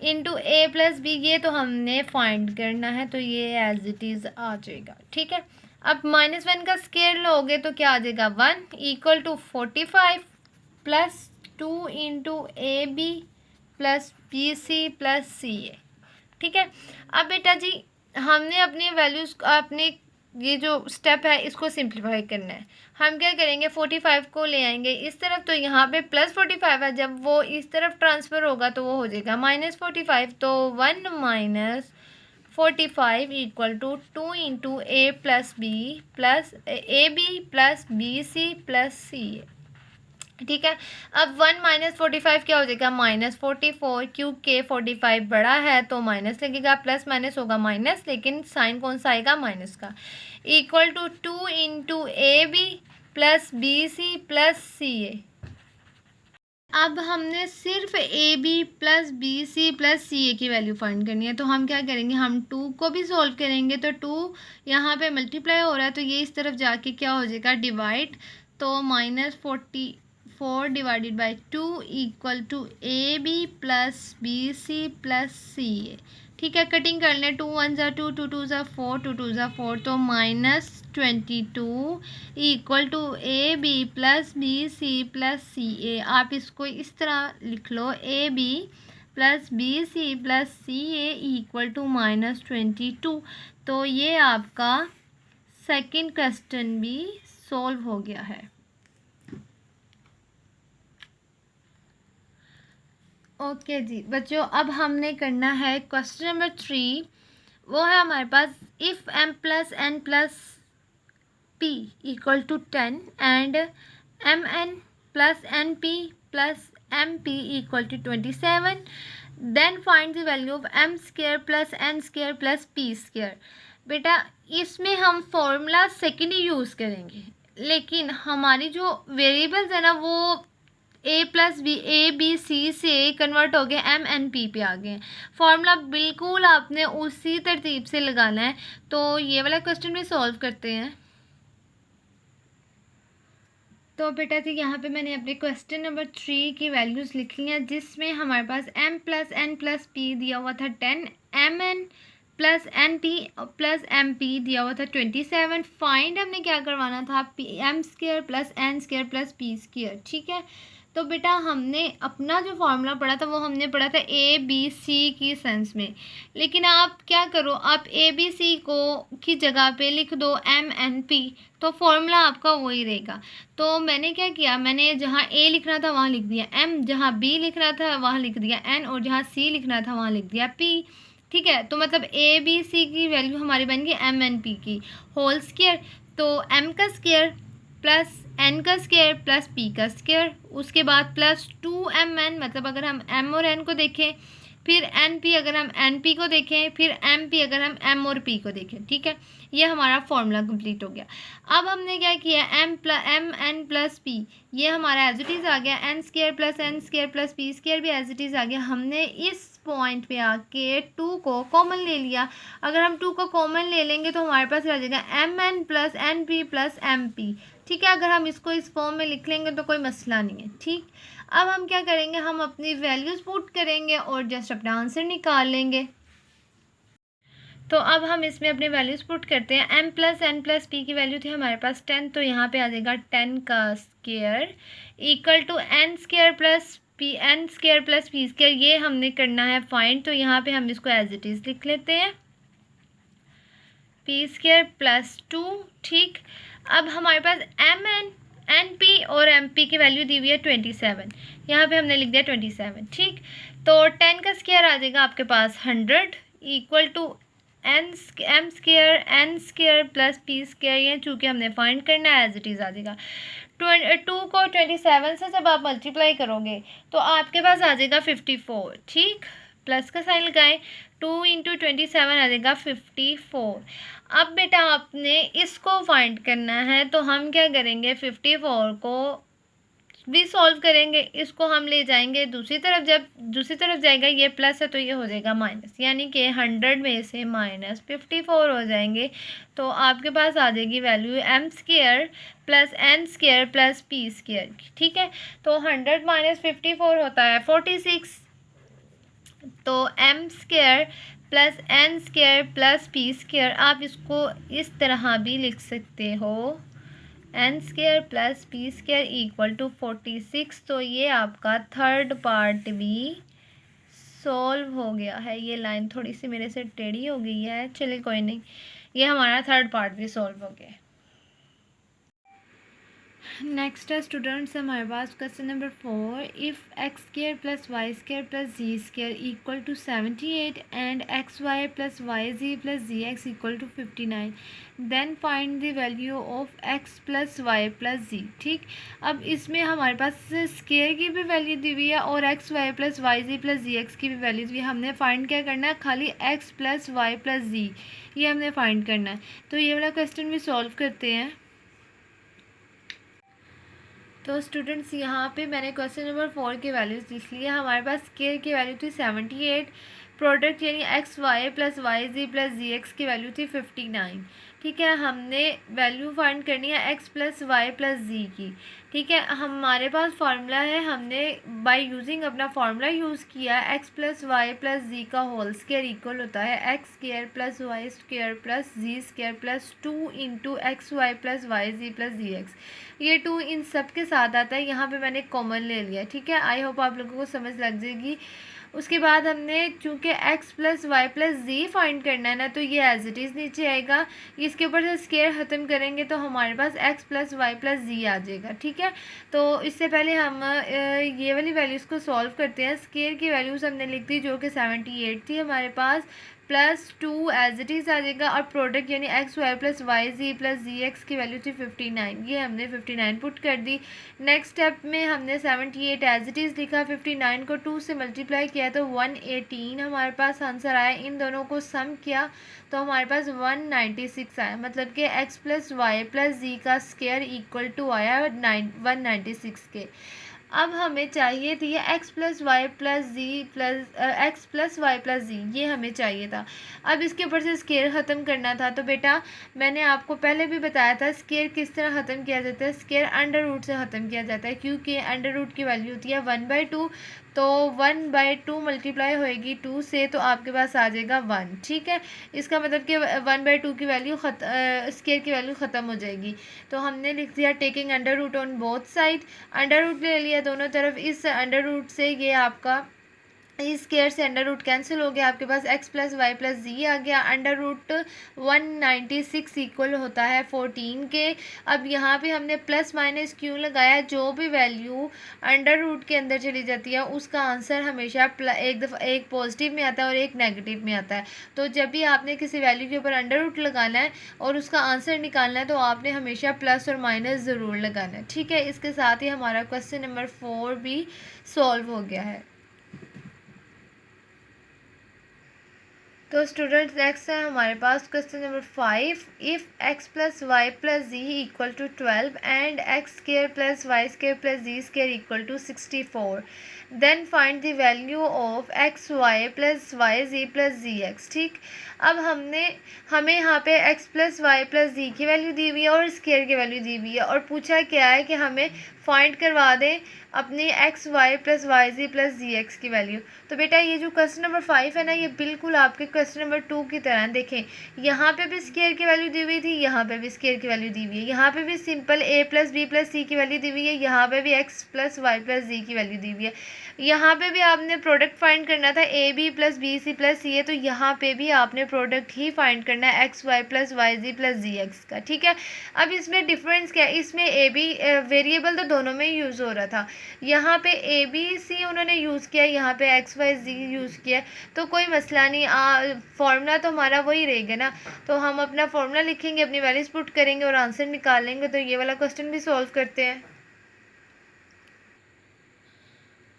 A: × a + b, ये तो हमने फाइंड करना है तो ये एज इट इज़ आ जाएगा। ठीक है, अब -1 का स्क्वायर लोगे तो क्या आ जाएगा 1 = 45 + 2 × ab + bc + ca। ठीक है, अब बेटा जी हमने अपनी वैल्यूज़ अपने ये जो स्टेप है इसको सिंप्लीफाई करना है। हम क्या करेंगे 45 को ले आएंगे इस तरफ, तो यहाँ पे +45 है, जब वो इस तरफ ट्रांसफ़र होगा तो वो हो जाएगा -45। तो 1 - 45 = 2 × a + b + ab + bc + ca। ठीक है। अब 1 माइनस 45 क्या हो जाएगा, -44, क्योंकि 45 बड़ा है तो माइनस लगेगा, प्लस माइनस होगा माइनस, लेकिन साइन कौन सा आएगा, माइनस का। Equal to 2 into A B plus B C plus C A. अब हमने सिर्फ A B plus B C plus C A की वैल्यू फाइंड करनी है। तो हम क्या करेंगे, हम 2 को भी सॉल्व करेंगे। तो 2 यहाँ पे मल्टीप्लाई हो रहा है तो ये इस तरफ जाके क्या हो जाएगा, डिवाइड। तो -44 divided by 2 equal to A B plus B C plus C A. ठीक है, कटिंग कर लें। 2 1 ज़ा 2, 2 2 ज़ा 4, 2 2 ज़ा 4, तो -22 equal to A B plus B C plus C A. आप इसको इस तरह लिख लो, A B plus B C plus C A equal to -22। तो ये आपका सेकंड क्वेश्चन भी सॉल्व हो गया है। ओके जी बच्चों, अब हमने करना है क्वेश्चन नंबर 3। वो है हमारे पास, if m plus n plus p equal to 10 and mn plus np plus mp equal to 27, then find the value of m square plus n square plus p square. बेटा इसमें हम formula second ही use करेंगे, लेकिन हमारी जो variables है ना वो ए बी सी से कन्वर्ट हो गए एम एन पी पे आ गए। फॉर्मूला बिल्कुल आपने उसी तरतीब से लगाना है। तो ये वाला क्वेश्चन भी सॉल्व करते हैं। तो बेटा जी यहाँ पे मैंने अपने क्वेश्चन नंबर 3 की वैल्यूज़ लिख ली हैं, जिसमें हमारे पास m plus n plus p दिया हुआ था 10, M N plus N P plus M P दिया हुआ था 27। फाइंड हमने क्या करवाना था, P M square plus N square plus P square. ठीक है, तो बेटा हमने अपना जो फार्मूला पढ़ा था वो हमने पढ़ा था ए बी सी की सेंस में, लेकिन आप क्या करो, आप ए बी सी को की जगह पे लिख दो एम एन पी, तो फॉर्मूला आपका वही रहेगा। तो मैंने क्या किया, मैंने जहाँ ए लिखना था वहाँ लिख दिया एम, जहाँ बी लिखना था वहाँ लिख दिया एन, और जहाँ सी लिखना था वहाँ लिख दिया पी। ठीक है, तो मतलब ए बी सी की वैल्यू हमारी बन गई एम एन पी की होल स्क्वायर। तो एम का स्क्वायर प्लस एन का स्क्वायर प्लस पी का स्क्वायर, उसके बाद प्लस 2mn, मतलब अगर हम m और n को देखें, फिर एन पी अगर हम एन पी को देखें, फिर एम पी अगर हम एम और पी को देखें। ठीक है, ये हमारा फॉर्मूला कंप्लीट हो गया। अब हमने क्या किया, एम एन प्लस पी ये हमारा एज इट इज़ आ गया, N square plus N square plus P square भी एज इट इज़ आ गया। हमने इस पॉइंट पे आके 2 को कॉमन ले लिया। अगर हम 2 को कॉमन ले लेंगे तो हमारे पास रह जाएगा M N plus N P plus M P. ठीक है, अगर हम इसको इस फॉर्म में लिख लेंगे तो कोई मसला नहीं है। ठीक, अब हम क्या करेंगे, हम अपनी वैल्यूज़ पुट करेंगे और जस्ट अपना आंसर निकाल लेंगे। तो अब हम इसमें अपने वैल्यूज़ पुट करते हैं। m plus N plus P की वैल्यू थी हमारे पास 10, तो यहाँ पे आ जाएगा 10 का square equal to N square plus P, N square plus P square. ये हमने करना है फाइंड, तो यहाँ पे हम इसको एज इट इज़ लिख लेते हैं, पी स्क्वायर प्लस 2। ठीक, अब हमारे पास एम एन एन पी और एम पी की वैल्यू दी हुई है 27, यहाँ पे हमने लिख दिया 27। ठीक, तो 10 का स्क्वायर आ जाएगा आपके पास 100 equal to M square N square plus P square. ये चूँकि हमने फाइंड करना है एज इट इज़ आ जाएगा। 2 को 27 से जब आप मल्टीप्लाई करोगे तो आपके पास आ जाएगा 54। ठीक, प्लस का साइन लगाएं, 2 इंटू 27 आ जाएगा 54। अब बेटा आपने इसको फाइंड करना है, तो हम क्या करेंगे, 54 को भी सॉल्व करेंगे, इसको हम ले जाएंगे दूसरी तरफ। जब दूसरी तरफ जाएगा ये प्लस है तो ये हो जाएगा माइनस, यानी कि 100 में से -54 हो जाएंगे। तो आपके पास आ जाएगी value M square plus N square plus P square की। ठीक है, तो 100 माइनस 54 होता है 46। तो M square plus N square plus P square, आप इसको इस तरह भी लिख सकते हो, N square plus P square equal to 46। तो ये आपका थर्ड पार्ट भी सॉल्व हो गया है। ये लाइन थोड़ी सी मेरे से टेढ़ी हो गई है, चलिए कोई नहीं, ये हमारा थर्ड पार्ट भी सॉल्व हो गया है। नेक्स्ट है स्टूडेंट्स हमारे पास question number 4, if X square plus Y square plus Z square equal to 78 and X Y plus Y Z plus Z X equal to 59, then find the value of X plus Y plus Z. ठीक, अब इसमें हमारे पास square की भी value दी हुई है और x Y plus Y Z plus Z X की भी वैल्यू दी हुई है। हमने फाइंड क्या करना है, खाली x plus Y plus Z, ये हमने फाइंड करना है। तो ये वाला क्वेश्चन भी सॉल्व करते हैं। तो स्टूडेंट्स यहाँ पे मैंने क्वेश्चन नंबर 4 की वैल्यूज़ लिख ली है। हमारे पास स्केयर की वैल्यू थी 78, प्रोडक्ट यानी X Y plus Y Z plus Z X की वैल्यू थी 59। ठीक है, हमने वैल्यू फाइंड करनी है X plus Y plus Z की। ठीक है, हमारे पास फार्मूला है, हमने बाय यूजिंग अपना फार्मूला यूज़ किया है। X plus Y plus Z का होल स्केयर इक्वल होता है X square plus Y square plus Z square plus 2 into X Y plus Y Z plus Z x. ये 2 इन सब के साथ आता है, यहाँ पे मैंने कॉमन ले लिया। ठीक है, आई होप आप लोगों को समझ लग जाएगी। उसके बाद हमने चूँकि x प्लस वाई प्लस जी फाइंड करना है ना, तो ये एज इट इज़ नीचे आएगा। इसके ऊपर से स्केयर ख़त्म करेंगे तो हमारे पास x plus Y plus Z आ जाएगा। ठीक है, तो इससे पहले हम ये वाली वैल्यूज़ को सॉल्व करते हैं। स्केयर की वैल्यूज़ हमने लिख दी जो कि 78 थी हमारे पास, प्लस 2 एज इट इज़ आ जाएगा, और प्रोडक्ट यानी X Y plus Y Z plus Z X की वैल्यू थी 59, ये हमने 59 पुट कर दी। नेक्स्ट स्टेप में हमने 78 एज इट इज़ लिखा, 59 को 2 से मल्टीप्लाई किया तो 118 हमारे पास आंसर आया। इन दोनों को सम किया तो हमारे पास 196 आया, मतलब कि x plus Y plus Z का स्केयर इक्वल टू आया 196 के। अब हमें चाहिए थी X plus Y plus Z plus X plus Y plus Z, ये हमें चाहिए था। अब इसके ऊपर से स्केयर ख़त्म करना था। तो बेटा मैंने आपको पहले भी बताया था स्केयर किस तरह ख़त्म किया जाता है। स्केयर अंडर रूट से ख़त्म किया जाता है, क्योंकि अंडर रूट की वैल्यू होती है 1/2, तो 1/2 मल्टीप्लाई होएगी 2 से, तो आपके पास आ जाएगा 1। ठीक है, इसका मतलब कि 1/2 की वैल्यू स्केयर की वैल्यू ख़त्म हो जाएगी। तो हमने लिख दिया taking under root on both side, under root ले लिया दोनों तरफ। इस अंडर रूट से ये आपका इस स्केयर से अंडर रूट कैंसिल हो गया, आपके पास X plus Y plus Z आ गया। अंडर रूट 196 इक्वल होता है 14 के। अब यहाँ पे हमने प्लस माइनस क्यों लगाया, जो भी वैल्यू अंडर रूट के अंदर चली जाती है उसका आंसर हमेशा एक दफ़ा एक पॉजिटिव में आता है और एक नेगेटिव में आता है। तो जब भी आपने किसी वैल्यू के ऊपर अंडर रूट लगाना है और उसका आंसर निकालना है तो आपने हमेशा प्लस और माइनस ज़रूर लगाना है। ठीक है, इसके साथ ही हमारा क्वेश्चन नंबर 4 भी सॉल्व हो गया है। तो स्टूडेंट्स नेक्स्ट है हमारे पास question number 5, if X plus Y plus Z equal to 12 and X square plus Y square plus Z square equal to 64, then find the value of X Y plus Y Z plus Z X. ठीक, अब हमें यहाँ पे X plus Y plus Z की value दी हुई है और स्केयर की वैल्यू दी हुई है, और पूछा क्या है कि हमें फाइंड करवा दें अपनी x Y plus Y Z plus Z X की वैल्यू। तो बेटा ये जो क्वेश्चन नंबर 5 है ना, ये बिल्कुल आपके क्वेश्चन नंबर 2 की तरह। देखें, यहाँ पे भी स्केयर की वैल्यू दी हुई थी, यहाँ पे भी स्केयर की वैल्यू दी हुई है, यहाँ पे भी simple a plus B plus C की वैल्यू दी हुई है, यहाँ पे भी X plus Y plus Z की वैल्यू दी हुई है। यहाँ पे भी आपने प्रोडक्ट फाइंड करना था A B plus B C plus C है, तो यहाँ पे भी आपने प्रोडक्ट ही फाइंड करना है x Y plus Y Z plus Z x का। ठीक है, अब इसमें डिफरेंस क्या है, इसमें ए बी वेरिएबल तो दोनों में यूज़ हो रहा था, यहाँ पे ए बी सी उन्होंने यूज़ किया, यहाँ पे एक्स वाई जी यूज़ किया, तो कोई मसला नहीं, फॉर्मूला तो हमारा वही रहेगा ना। तो हम अपना फॉर्मूला लिखेंगे, अपनी वैल्यूज पुट करेंगे और आंसर निकाल लेंगे। तो ये वाला क्वेश्चन भी सॉल्व करते हैं।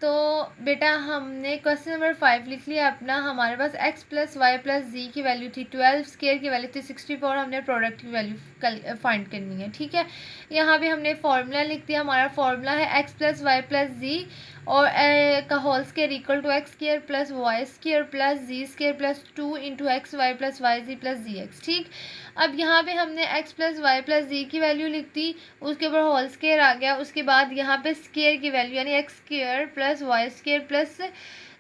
A: तो बेटा हमने क्वेश्चन नंबर 5 लिख लिया अपना। हमारे पास x plus Y plus Z की वैल्यू थी 12, स्केयर की वैल्यू थी 64, हमने प्रोडक्ट की वैल्यू फाइंड करनी है। ठीक है, यहाँ पे हमने फार्मूला लिख दिया। हमारा फार्मूला है x plus Y plus Z और का whole square equal to X square plus Y square plus Z square plus 2 into X Y plus Y Z plus Z X. ठीक, अब यहाँ पे हमने x plus Y plus Z की value लिख दी, उसके ऊपर होल स्केयर आ गया। उसके बाद यहाँ पे स्केयर की वैल्यू यानी X square plus Y square plus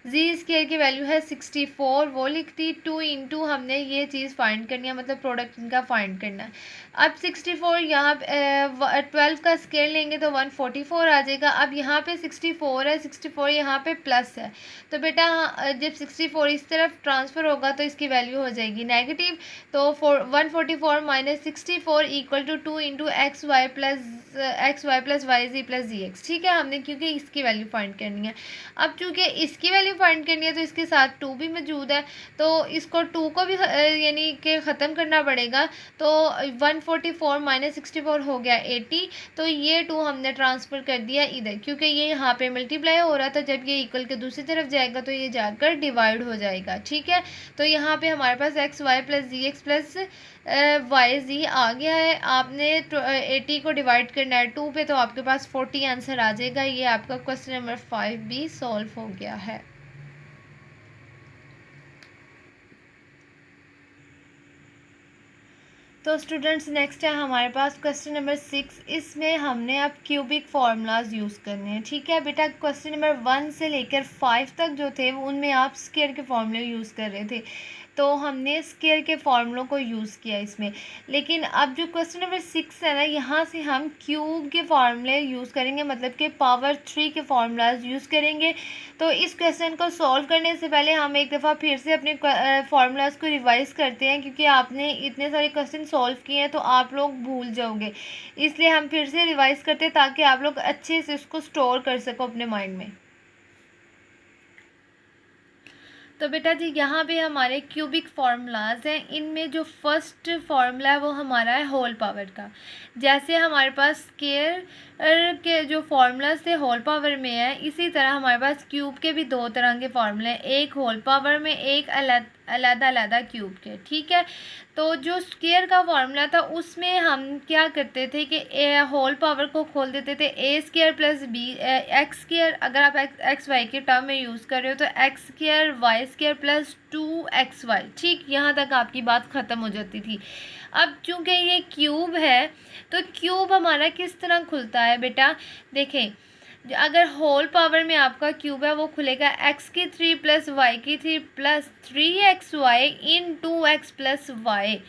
A: Z square की वैल्यू है 64, वो लिख दी। 2 इंटू हमने ये चीज़ फाइंड करनी है, मतलब प्रोडक्ट इनका फाइंड करना है। अब 64 यहाँ पे 12 का स्क्वायर लेंगे तो 144 आ जाएगा। अब यहाँ पे 64 है, 64 यहाँ पे प्लस है, तो बेटा जब 64 इस तरफ ट्रांसफ़र होगा तो इसकी वैल्यू हो जाएगी नेगेटिव। तो 144 minus 64 equal to 2 into X Y plus Y Z plus Z X. ठीक है, हमने क्योंकि इसकी वैल्यू फाइंड करनी है। अब चूँकि इसकी वैल्यू फाइंड करनी है तो इसके साथ 2 भी मौजूद है, तो इसको 2 को भी यानी कि ख़त्म करना पड़ेगा। तो 144 माइनस 64 हो गया 80, तो ये 2 हमने ट्रांसफ़र कर दिया इधर, क्योंकि ये यहाँ पे मल्टीप्लाई हो रहा था। जब ये इक्वल के दूसरी तरफ जाएगा तो ये जाकर डिवाइड हो जाएगा। ठीक है, तो यहाँ पे हमारे पास x Y plus Z x plus Y जी आ गया है। आपने 80 को डिवाइड करना है 2 पे, तो आपके पास 40 आंसर आ जाएगा। ये आपका क्वेश्चन नंबर 5 भी सॉल्व हो गया है। तो स्टूडेंट्स नेक्स्ट है हमारे पास क्वेश्चन नंबर 6। इसमें हमने अब क्यूबिक फार्मूलाज यूज़ करने हैं। ठीक है बेटा, क्वेश्चन नंबर 1 से लेकर 5 तक जो थे उनमें आप स्क्वायर के फार्मूले यूज़ कर रहे थे, तो हमने स्क्वायर के फार्मूलों को यूज़ किया इसमें। लेकिन अब जो क्वेश्चन नंबर 6 है ना, यहाँ से हम क्यूब के फार्मूले यूज़ करेंगे, मतलब कि पावर 3 के फार्मूलाज यूज़ करेंगे। तो इस क्वेश्चन को सॉल्व करने से पहले हम एक दफ़ा फिर से अपने फार्मूलाज को रिवाइज़ करते हैं, क्योंकि आपने इतने सारे क्वेश्चन सॉल्व किए हैं तो आप लोग भूल जाओगे। इसलिए हम फिर से रिवाइज़ करते हैं ताकि आप लोग अच्छे से उसको स्टोर कर सको अपने माइंड में। तो बेटा जी यहाँ पे हमारे क्यूबिक फार्मूलाज हैं। इनमें जो फर्स्ट फार्मूला है वो हमारा है होल पावर का। जैसे हमारे पास स्क्वायर के जो फार्मूलाज थे होल पावर में है, इसी तरह हमारे पास क्यूब के भी दो तरह के फार्मूले हैं, एक होल पावर में, एक अलग क्यूब के। ठीक है, तो जो स्क्वायर का फार्मूला था उसमें हम क्या करते थे कि होल पावर को खोल देते थे A square plus B X square. अगर आप एक्स वाई के टर्म में यूज़ कर रहे हो तो X square Y square plus 2xy। ठीक, यहाँ तक आपकी बात ख़त्म हो जाती थी। अब चूँकि ये क्यूब है तो क्यूब हमारा किस तरह खुलता है बेटा, देखें अगर होल पावर में आपका क्यूब है वो खुलेगा x की 3 प्लस वाई की 3 प्लस 3xy इन 2x प्लस वाई।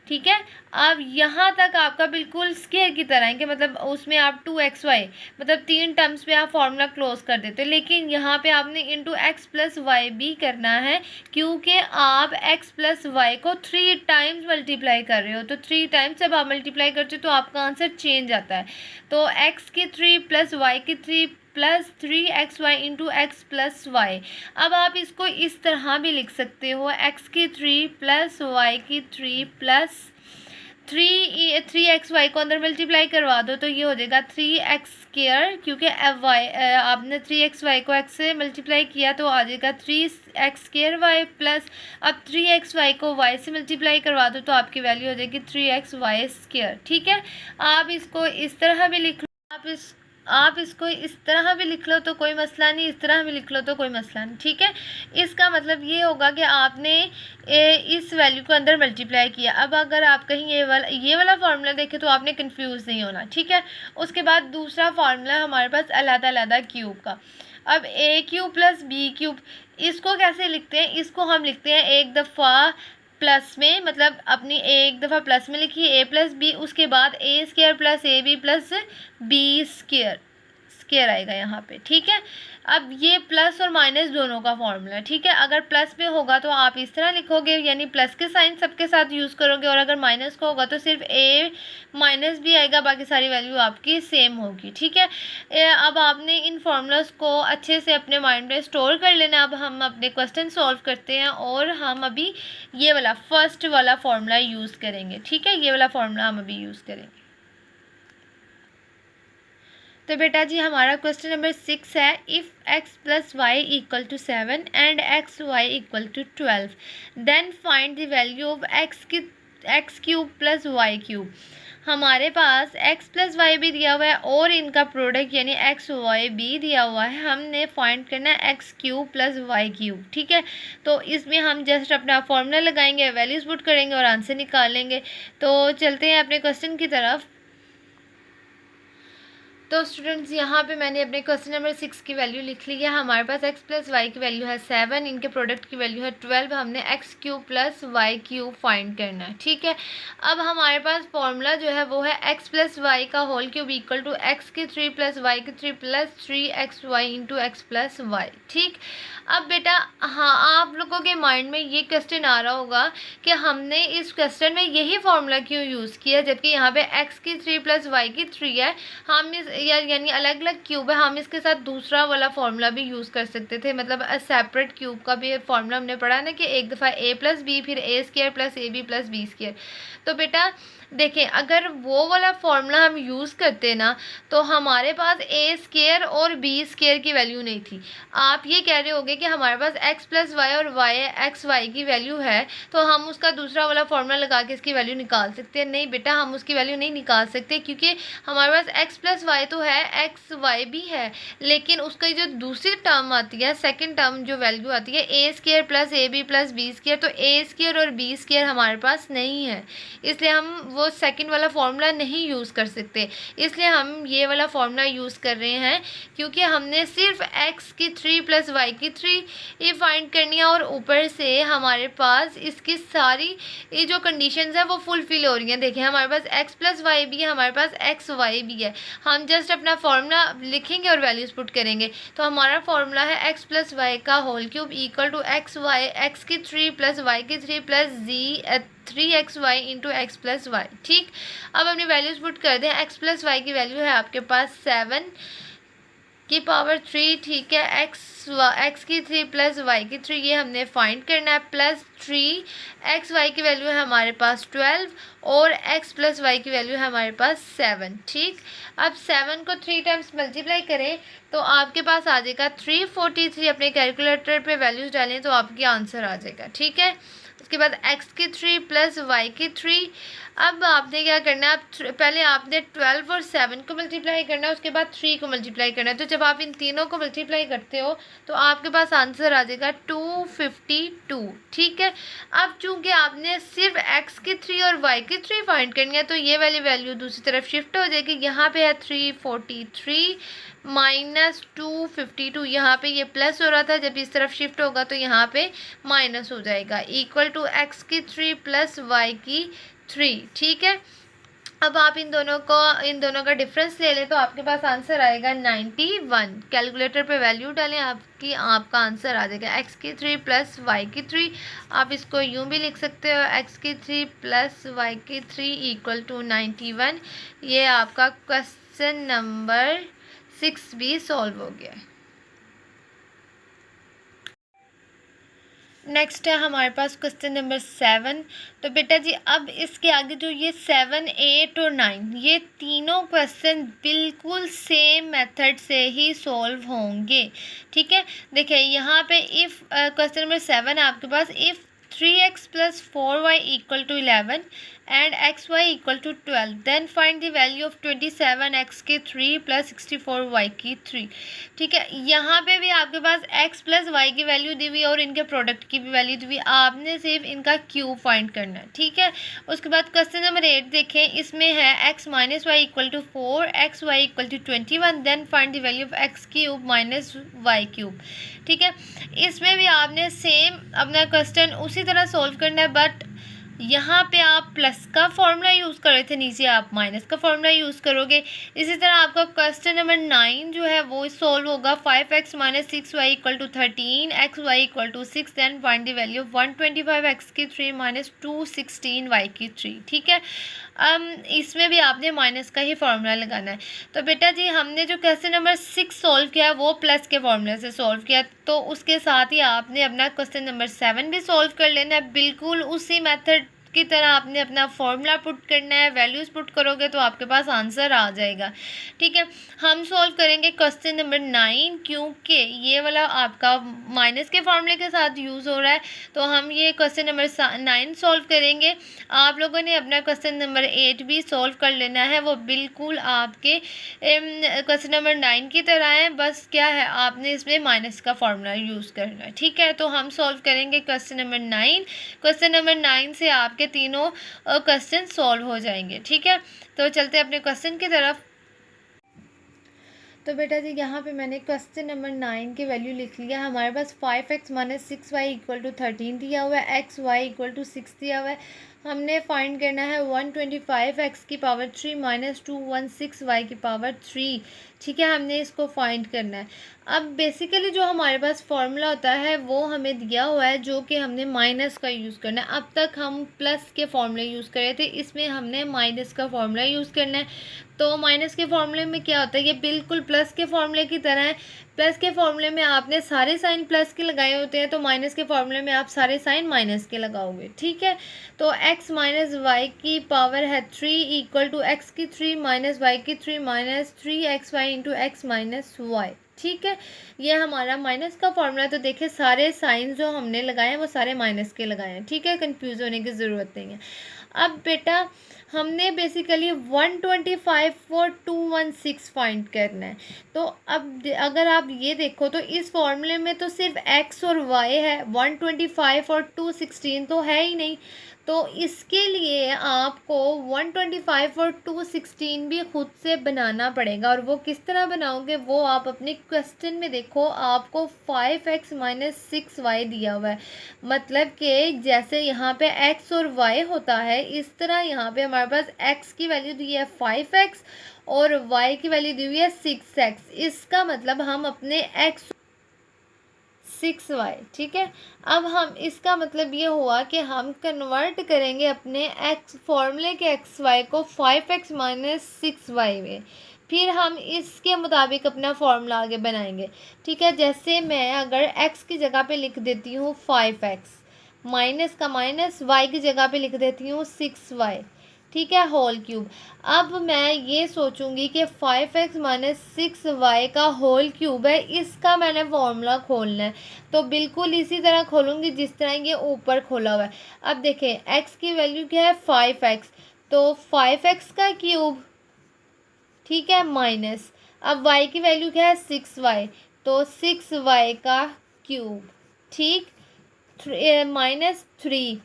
A: ठीक है, अब यहाँ तक आपका बिल्कुल स्क्वायर की तरह है कि मतलब उसमें आप 2xy मतलब 3 टर्म्स पे आप फार्मूला क्लोज कर देते हो, लेकिन यहाँ पे आपने इंटू एक्स प्लस वाई भी करना है, क्योंकि आप x प्लस वाई को 3 टाइम्स मल्टीप्लाई कर रहे हो। तो 3 टाइम्स जब आप मल्टीप्लाई करते हो तो आपका आंसर चेंज आता है। तो x की 3 प्लस वाई की 3 plus 3xy into X plus Y. अब आप इसको इस तरह भी लिख सकते हो, x की 3 प्लस वाई की 3 प्लस 3xy को अंदर मल्टीप्लाई करवा दो तो ये हो जाएगा 3x स्क्वायर, क्योंकि आपने 3xy को x से मल्टीप्लाई किया तो आ जाएगा 3x स्क्वायर y प्लस अब 3xy को y से मल्टीप्लाई करवा दो तो आपकी वैल्यू हो जाएगी 3xy स्क्वायर। ठीक है, आप इसको इस तरह भी लिख लो, आप इसको इस तरह भी लिख लो तो कोई मसला नहीं, इस तरह भी लिख लो तो कोई मसला नहीं। ठीक है, इसका मतलब ये होगा कि आपने इस वैल्यू को अंदर मल्टीप्लाई किया। अब अगर आप कहीं ये वाला फार्मूला देखें तो आपने कंफ्यूज नहीं होना। ठीक है, उसके बाद दूसरा फार्मूला हमारे पास अलग क्यूब का। अब ए क्यूब प्लस बी क्यूब, इसको कैसे लिखते हैं, इसको हम लिखते हैं एक दफ़ा प्लस में, मतलब अपनी एक दफ़ा प्लस में लिखिए ए प्लस बी, उसके बाद A square plus A B plus B square आएगा यहाँ पे। ठीक है, अब ये प्लस और माइनस दोनों का फॉर्मूला है। ठीक है, अगर प्लस में होगा तो आप इस तरह लिखोगे, यानी प्लस के साइन सबके साथ यूज़ करोगे, और अगर माइनस का होगा तो सिर्फ ए माइनस भी आएगा, बाकी सारी वैल्यू आपकी सेम होगी। ठीक है, अब आपने इन फार्मूलाज को अच्छे से अपने माइंड में स्टोर कर लेना। अब हम अपने क्वेश्चन सॉल्व करते हैं और हम अभी ये वाला फर्स्ट वाला फार्मूला यूज़ करेंगे। ठीक है, ये वाला फार्मूला हम अभी यूज़ करेंगे। तो बेटा जी हमारा क्वेश्चन नंबर 6 है, if x plus Y equal to 7 and X Y equal to 12 then find the value of X cube plus Y cube. हमारे पास x प्लस वाई भी दिया हुआ है और इनका प्रोडक्ट यानी एक्स वाई भी दिया हुआ है। हमने फाइंड करना है X cube plus Y cube. ठीक है, तो इसमें हम जस्ट अपना फॉर्मूला लगाएंगे, वैल्यूज़ पुट करेंगे और आंसर निकाल लेंगे। तो चलते हैं अपने क्वेश्चन की तरफ। तो स्टूडेंट्स यहाँ पे मैंने अपने क्वेश्चन नंबर 6 की वैल्यू लिख ली है। हमारे पास x प्लस वाई की वैल्यू है 7, इनके प्रोडक्ट की वैल्यू है 12। हमने X cube plus Y cube find करना है, ठीक है। अब हमारे पास फॉर्मूला जो है वो है x प्लस वाई का whole cube equal to X की 3 प्लस वाई की 3 plus 3xy into X plus Y, ठीक। अब बेटा हाँ, आप लोगों के माइंड में ये क्वेश्चन आ रहा होगा कि हमने इस क्वेश्चन में यही फॉर्मूला क्यों यूज़ किया, जबकि यहाँ पे x की 3 प्लस वाई की 3 है। हम इस यानी अलग अलग क्यूब है, हम इसके साथ दूसरा वाला फॉर्मूला भी यूज़ कर सकते थे, मतलब सेपरेट क्यूब का भी फॉर्मूला हमने पढ़ा ना कि एक दफ़ा a प्लस बी फिर a square plus A B plus B square. तो बेटा देखें, अगर वो वाला फॉर्मूला हम यूज़ करते ना तो हमारे पास ए स्क्वायर और बी स्क्वायर की वैल्यू नहीं थी। आप ये कह रहे होगे कि हमारे पास x प्लस वाई और वाई एक्स वाई की वैल्यू है तो हम उसका दूसरा वाला फॉर्मूला लगा के इसकी वैल्यू निकाल सकते हैं। नहीं बेटा, हम उसकी वैल्यू नहीं निकाल सकते, क्योंकि हमारे पास x प्लस वाई तो है, एक्स वाई भी है, लेकिन उसकी जो दूसरी टर्म आती है, सेकेंड टर्म जो वैल्यू आती है A square plus A B plus B square, तो ए स्क्वायर और बी स्क्वायर हमारे पास नहीं है, इसलिए हम वो सेकंड वाला फॉर्मूला नहीं यूज़ कर सकते। इसलिए हम ये वाला फॉर्मूला यूज़ कर रहे हैं, क्योंकि हमने सिर्फ x की 3 प्लस वाई की 3 ये फाइंड करनी है और ऊपर से हमारे पास इसकी सारी ये जो कंडीशंस है वो फुलफिल हो रही हैं। देखिए, हमारे पास x प्लस वाई भी है, हमारे पास एक्स वाई भी है। हम जस्ट अपना फॉर्मूला लिखेंगे और वैल्यूज पुट करेंगे, तो हमारा फॉर्मूला है x प्लस वाई का whole cube equal to X की 3 प्लस वाई की 3 प्लस जी 3xy into X plus Y, ठीक। अब अपनी वैल्यूज पुट कर दें। x प्लस वाई की वैल्यू है आपके पास 7 की पावर 3, ठीक है। एक्स की 3 प्लस वाई की 3 ये हमने फाइंड करना है, प्लस 3xy की वैल्यू है हमारे पास 12 और x प्लस वाई की वैल्यू है हमारे पास 7, ठीक। अब 7 को 3 टाइम्स मल्टीप्लाई करें तो आपके पास आ जाएगा 343। अपने कैलकुलेटर पे वैल्यूज डालें तो आपकी आंसर आ जाएगा, ठीक है। उसके बाद x की 3 प्लस वाई की 3। अब आपने क्या करना है, पहले आपने 12 और 7 को मल्टीप्लाई करना है, उसके बाद 3 को मल्टीप्लाई करना है। तो जब आप इन तीनों को मल्टीप्लाई करते हो तो आपके पास आंसर आ जाएगा 252, ठीक है। अब चूंकि आपने सिर्फ x की 3 और y की 3 फाइंड करनी है तो ये वाली वैल्यू दूसरी तरफ शिफ्ट हो जाएगी। यहाँ पे है 343 माइनस 252, यहाँ पे ये प्लस हो रहा था, जब इस तरफ शिफ्ट होगा तो यहाँ पे माइनस हो जाएगा, इक्वल टू x की 3 प्लस वाई की 3, ठीक है। अब आप इन दोनों का डिफरेंस ले लें तो आपके पास आंसर आएगा 91। कैलकुलेटर पे वैल्यू डालें, आपका आंसर आ जाएगा x की 3 प्लस वाई की 3। आप इसको यूं भी लिख सकते हो, x की 3 प्लस वाई की 3 इक्वल टू 91। ये आपका क्वेश्चन नंबर 6 भी सॉल्व हो गया। नेक्स्ट है हमारे पास क्वेश्चन नंबर 7। तो बेटा जी अब इसके आगे जो ये 7, 8 और 9 ये तीनों क्वेश्चन बिल्कुल सेम मेथड से ही सॉल्व होंगे, ठीक है। देखिए यहाँ पे इफ़ क्वेश्चन नंबर 7 है आपके पास, if 3x plus 4y equal to 11 and xy equal to 12 then find the value of 27x की 3 प्लस 64y की 3, ठीक है। यहाँ पे भी आपके पास x प्लस वाई की वैल्यू दी हुई और इनके प्रोडक्ट की भी वैल्यू दी हुई, आपने सिर्फ इनका क्यूब फाइंड करना है, ठीक है। उसके बाद क्वेश्चन नंबर 8 देखें, इसमें है x minus Y equal to 4, X Y equal to 21 then find the value of x cube minus Y cube, ठीक है। इसमें भी आपने सेम अपना क्वेश्चन उसी तरह सॉल्व करना है, बट यहाँ पे आप प्लस का फॉर्मूला यूज़ कर रहे थे, नीचे आप माइनस का फॉर्मूला यूज़ करोगे। इसी तरह आपका क्वेश्चन नंबर 9 जो है वो सॉल्व होगा 5x minus 6y equal to 13, X Y equal to 6 then find the value of 125x की 3 माइनस 216y की 3, ठीक है। इसमें भी आपने माइनस का ही फॉर्मूला लगाना है। तो बेटा जी हमने जो क्वेश्चन नंबर 6 सॉल्व किया वो प्लस के फॉर्मूले से सॉल्व किया, तो उसके साथ ही आपने अपना क्वेश्चन नंबर 7 भी सॉल्व कर लेना है, बिल्कुल उसी मेथड की तरह आपने अपना फॉर्मूला पुट करना है, वैल्यूज़ पुट करोगे तो आपके पास आंसर आ जाएगा, ठीक है। हम सॉल्व करेंगे क्वेश्चन नंबर 9, क्योंकि ये वाला आपका माइनस के फॉर्मूले के साथ यूज़ हो रहा है, तो हम ये क्वेश्चन नंबर 9 सॉल्व करेंगे। आप लोगों ने अपना क्वेश्चन नंबर 8 भी सॉल्व कर लेना है, वो बिल्कुल आपके क्वेश्चन नंबर 9 की तरह है, बस क्या है आपने इसमें माइनस का फॉर्मूला यूज़ करना है, ठीक है। तो हम सॉल्व करेंगे क्वेश्चन नंबर 9। क्वेश्चन नंबर 9 से आपके तीनों क्वेश्चन सॉल्व हो जाएंगे, ठीक है। तो चलते हैं अपने क्वेश्चन की तरफ। तो बेटा जी यहाँ पे मैंने क्वेश्चन नंबर 9 की वैल्यू लिख लिया। हमारे पास 5x minus 6y equal to 13 दिया हुआ है, एक्स वाई इक्वल टू 6 दिया हुआ है। हमने फाइंड करना है 125x की पावर 3 माइनस 216y की पावर 3। ठीक है, हमने इसको फाइंड करना है। अब बेसिकली जो हमारे पास फॉर्मूला होता है वो हमें दिया हुआ है, जो कि हमने माइनस का यूज़ करना है। अब तक हम प्लस के फॉर्मूले यूज़ कर रहे थे, इसमें हमने माइनस का फॉर्मूला यूज़ करना है। तो माइनस के फॉर्मूले में क्या होता है, ये बिल्कुल प्लस के फॉर्मूले की तरह है। प्लस के फॉर्मूले में आपने सारे साइन प्लस के लगाए होते हैं, तो माइनस के फॉर्मूले में आप सारे साइन माइनस के लगाओगे। ठीक है, तो x माइनस वाई की पावर है 3 इक्वल टू एक्स की 3 माइनस वाई की 3 minus 3xy into X minus Y. ठीक है, ये हमारा माइनस का फॉर्मूला। तो देखिए सारे साइन जो हमने लगाए हैं वो सारे माइनस के लगाए हैं। ठीक है, कंफ्यूज होने की ज़रूरत नहीं है। अब बेटा हमने बेसिकली 125 और 216 फाइंड करना है। तो अब अगर आप ये देखो तो इस फॉर्मूले में तो सिर्फ x और y है, 125 और 216 तो है ही नहीं। तो इसके लिए आपको 125 और 216 भी खुद से बनाना पड़ेगा। और वो किस तरह बनाओगे वो आप अपने क्वेश्चन में देखो। आपको 5x माइनस 6y दिया हुआ है, मतलब कि जैसे यहाँ पे x और y होता है, इस तरह यहाँ पे हमारे पास x की वैल्यू दी है 5x और y की वैल्यू दी हुई है 6x। इसका मतलब हम अपने x 6y। ठीक है, अब हम इसका मतलब ये हुआ कि हम कन्वर्ट करेंगे अपने x फॉर्मूले के एक्स वाई को 5x माइनस 6y में। फिर हम इसके मुताबिक अपना फॉर्मूला आगे बनाएंगे। ठीक है, जैसे मैं अगर x की जगह पे लिख देती हूँ 5x, माइनस का माइनस, y की जगह पे लिख देती हूँ 6y। ठीक है, होल क्यूब। अब मैं ये सोचूंगी कि 5x माइनस 6y का होल क्यूब है, इसका मैंने फॉर्मूला खोलना है। तो बिल्कुल इसी तरह खोलूंगी जिस तरह ये ऊपर खोला हुआ है। अब देखें x की वैल्यू क्या है 5x, तो 5x का क्यूब, ठीक है, माइनस, अब y की वैल्यू क्या है 6y, तो 6y का क्यूब, ठीक, माइनस 3।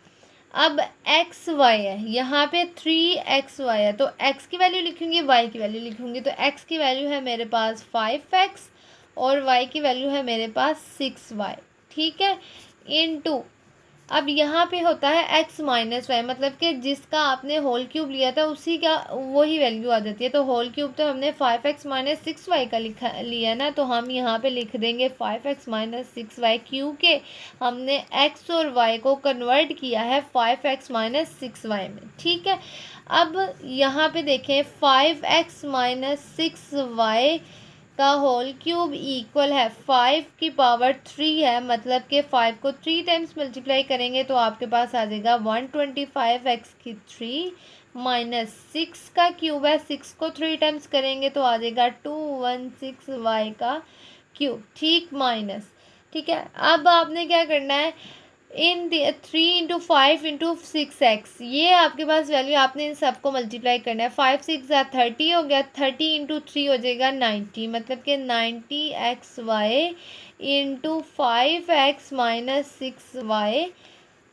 A: अब एक्स वाई है, यहाँ पे 3xy है, तो x की वैल्यू लिखूंगी, y की वैल्यू लिखूंगी। तो x की वैल्यू है मेरे पास 5x और y की वैल्यू है मेरे पास 6y। ठीक है, इनटू, अब यहाँ पे होता है x माइनस वाई, मतलब कि जिसका आपने होल क्यूब लिया था उसी का वही वैल्यू आ जाती है। तो होल क्यूब तो हमने 5x माइनस 6y का लिया ना, तो हम यहाँ पे लिख देंगे 5x माइनस 6y, क्योंकि हमने x और y को कन्वर्ट किया है 5x माइनस 6y में। ठीक है, अब यहाँ पे देखें 5x माइनस 6y का होल क्यूब इक्वल है 5 की पावर 3 है, मतलब कि 5 को 3 टाइम्स मल्टीप्लाई करेंगे तो आपके पास आ जाएगा 125x की 3 माइनस 6 का क्यूब है, 6 को 3 टाइम्स करेंगे तो आ जाएगा 216y का क्यूब। ठीक, माइनस, ठीक है। अब आपने क्या करना है, इन 3 इंटू 5 इंटू 6x, ये आपके पास वैल्यू, आपने इन सबको मल्टीप्लाई करना है। 5 6 30 हो गया, 30 इंटू 3 हो जाएगा 90, मतलब कि 90xy into 5x minus 6y।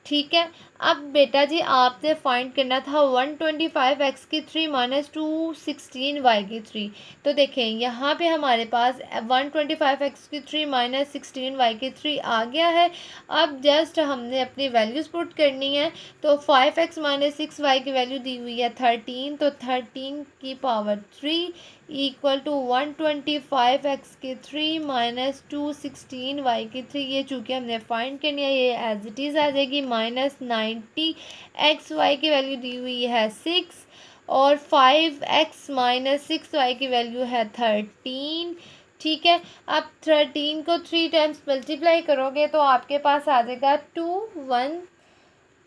A: ठीक है, अब बेटा जी आपसे फाइंड करना था 125x की 3 माइनस 216y की 3। तो देखें यहाँ पे हमारे पास 125x की 3 माइनस 16y की 3 आ गया है। अब जस्ट हमने अपनी वैल्यूज़ पुट करनी है। तो 5x माइनस 6y की वैल्यू दी हुई है 13, तो 13 की पावर 3 इक्वल टू 125x की 3 माइनस 216y की 3। ये चूँकि हमने फाइंड करनी है, ये एज इट इज़ आ जाएगी। माइनस 90xy की वैल्यू दी हुई है 6 और 5x माइनस 6y की वैल्यू है 13। ठीक है, अब 13 को 3 टाइम्स मल्टीप्लाई करोगे तो आपके पास आ जाएगा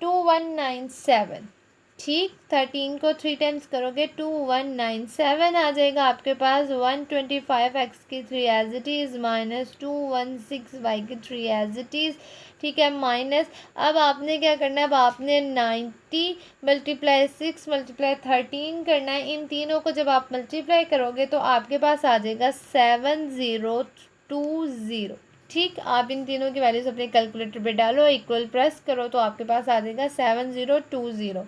A: 2197। ठीक, 13 को 3 टाइम्स करोगे 2197 आ जाएगा आपके पास। 125x की 3 as it is minus 216y की 3 एज इट इज़। ठीक है, माइनस, अब आपने क्या करना है, अब आपने 90 मल्टीप्लाई 6 मल्टीप्लाई 13 करना है। इन तीनों को जब आप मल्टीप्लाई करोगे तो आपके पास आ जाएगा 7020। ठीक, आप इन तीनों की वैल्यूज अपने कैलकुलेटर पे डालो, इक्वल प्रेस करो तो आपके पास आ जाएगा 7020।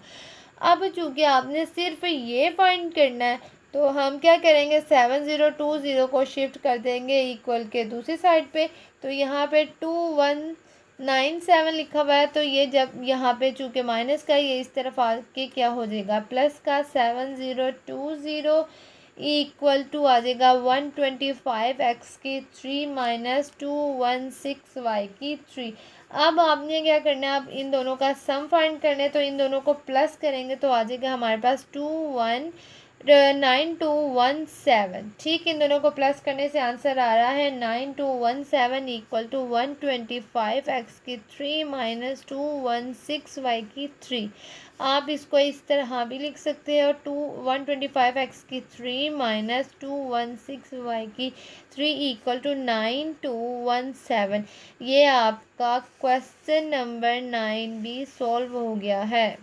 A: अब चूँकि आपने सिर्फ ये फाइंड करना है तो हम क्या करेंगे, 7020 को शिफ्ट कर देंगे इक्वल के दूसरी साइड पे। तो यहाँ पे 2197 लिखा हुआ है, तो ये जब यहाँ पे चूँकि माइनस का, ये इस तरफ आके क्या हो जाएगा, प्लस का 7020 इक्वल टू आ जाएगा 125x की 3 माइनस 216y की 3। अब आपने क्या करना है, अब इन दोनों का सम फाइंड करना है, तो इन दोनों को प्लस करेंगे तो आ जाएगा हमारे पास 9217। ठीक, इन दोनों को प्लस करने से आंसर आ रहा है 9217 इक्वल टू 125x की 3 माइनस 216y की 3। आप इसको इस तरह भी लिख सकते हैं, और 125x की 3 माइनस 216y की 3 इक्वल टू 9217। ये आपका क्वेश्चन नंबर 9 भी सॉल्व हो गया है।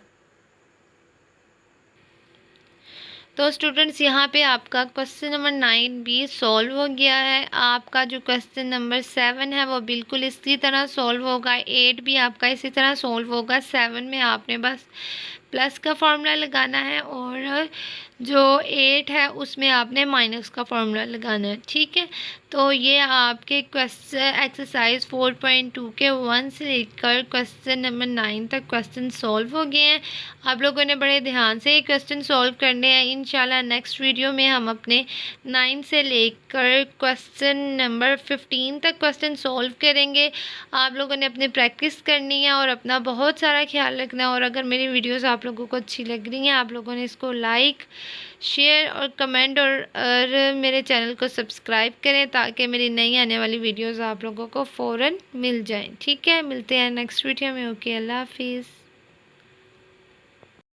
A: तो स्टूडेंट्स यहाँ पे आपका क्वेश्चन नंबर 9 भी सॉल्व हो गया है। आपका जो क्वेश्चन नंबर 7 है वो बिल्कुल इसी तरह सॉल्व होगा। 8 भी आपका इसी तरह सॉल्व होगा। 7 में आपने बस प्लस का फॉर्मूला लगाना है, और जो 8 है उसमें आपने माइनस का फॉर्मूला लगाना है। ठीक है, तो ये आपके क्वेश्चन एक्सरसाइज 4.2 के 1 से लेकर क्वेश्चन नंबर 9 तक क्वेश्चन सॉल्व हो गए हैं। आप लोगों ने बड़े ध्यान से ये क्वेश्चन सॉल्व करने हैं। इंशाल्लाह नेक्स्ट वीडियो में हम अपने 9 से लेकर क्वेश्चन नंबर 15 तक क्वेश्चन सॉल्व करेंगे। आप लोगों ने अपनी प्रैक्टिस करनी है और अपना बहुत सारा ख्याल रखना है। और अगर मेरी वीडियोस आप लोगों को अच्छी लग रही हैं, आप लोगों ने इसको लाइक, शेयर और कमेंट और मेरे चैनल को सब्सक्राइब करें, ताकि मेरी नई आने वाली वीडियोस आप लोगों को फ़ौरन मिल जाएं। ठीक है, मिलते हैं नेक्स्ट वीडियो में। ओके, अल्लाह हाफिज़।